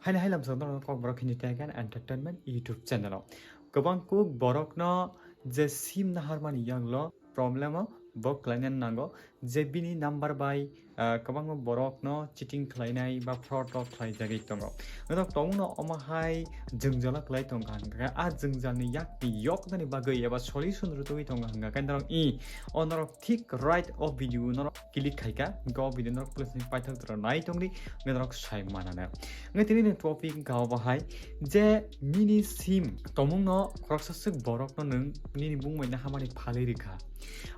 Hai hai lam sang dong kok borok kini tagan entertainment YouTube channel. Gobang kuk borok no je sim na harmani yang lo problem bok klanyan nango je bini number by kabang borok no cheating khlainai ba fraud ro khlai jagi tongo. Ngodok tong no omahai jengjala khlai tong hanga a jengjal ni yak ni yok ni bagai eba solution ru toi tong hanga kan dong I onor thick right of video no click khaika go video no plus ni paithak tro nai tong ni ngodok sai manana. Ngatini ni topic gaw bahai je mini sim tomung no kroksasuk borok no nung nini Mwngbai na hamani phalai rikha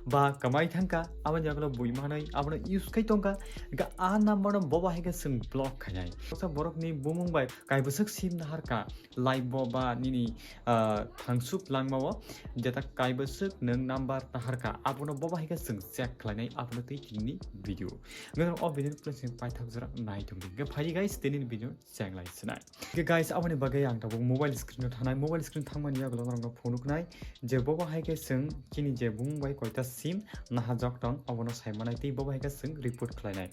ba kamai thangka aban jaglo buimanai abano use kai tongka ga a number no boba hege sung block khayai sa borok ni Mwngbai kai busuk sim na harka live bo ba nini thangsuk langmawo jeta kai busuk nung number ta harka abono boba hege sung check khlainai abono tei tini video ngano o video plus pai thak jara nai tongdi ga phai guys tini video check lai sinai ga guys abani bagai ang ta mobile screen no thanai mobile screen thangmani ya glong rong phone uknai je boba hege sung kini je Mwngbai koita sim Najak Tong abono saimanai tei boba hege sung report khlainai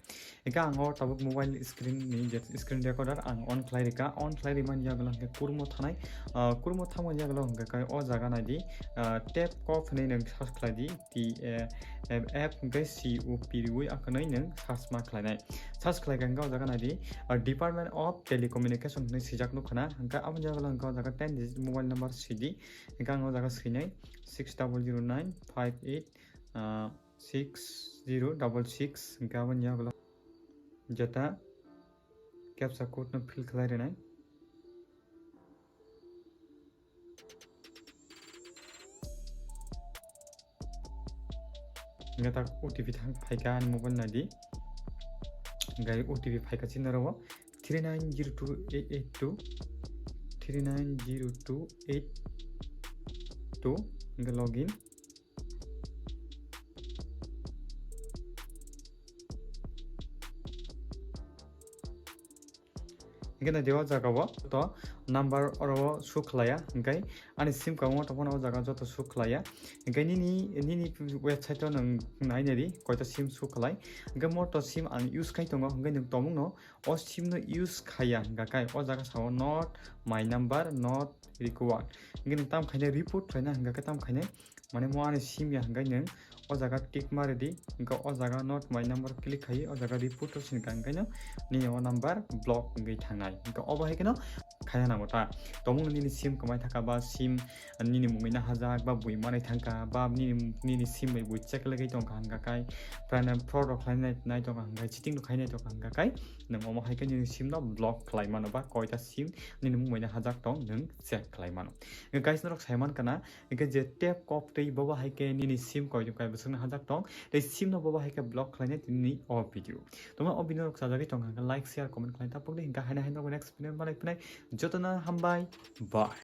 ega ango tabuk mobile screen ni je screen recorder ang on khlai rika on khlai riman ya glong ke kurmo thanai kurmo thamon ya glong ke kai o jaga nai di tap off nei nang search khlai di ti app gai cop wi akanai nang search ma khlainai search khlai gang ga jaga nai di Department of Telecommunication ni sijak no khana hangka abon ya glong ga jaga 10 digit mobile number sidi ega ango jaga sinai 6009586066 gaban ya glong jata captcha code no fill khlai renai ngata OTP thang phaika ni mobile na di gai OTP phaika chinarawo 3902882 3902882 nga login এখানে দেওয়া জায়গাবো তো number অরবো সুখলায়া গাই আনি সিম কামো তখন ও জায়গা যত সুখলায়া গাই নিনি website নং নাইনারি কয়টা সিম সুখলাই গা মতো সিম আং ইউজ খাই দङ গাই নং তমুং no o sim no use khaya ga kai o jaga sawo not my number not required gain tam khaine report khaina ga ka tam khaine mane mo ani sim ya gain nang o jaga tick mare di ga o jaga not my number click khai o jaga report to sin gang gaino ni o number block ngai thangai ga o bahai keno khaya na mota tomung ni sim kamai thaka ba sim nini Mwngbai na hajak ba bui manai thangka ba nini sim bai bui check lagai tong kang ga kai prana product khainai nai tong kang ga cheating khainai tong kang ga kai nang omo hai ka nini sim no block khlai mano ba koita sim nini Mwngbai na hajak tong nang check khlai mano guys norok saiman kana ga je tap kop tei boba hai ke nini sim koi kai busuk na hajak tong tei sim no boba hai ke block khlainai tini o video toma o video rok sajagi tong kang like share comment khlai ta pokde hinka haina haina next video banai pnai jotona hambai bye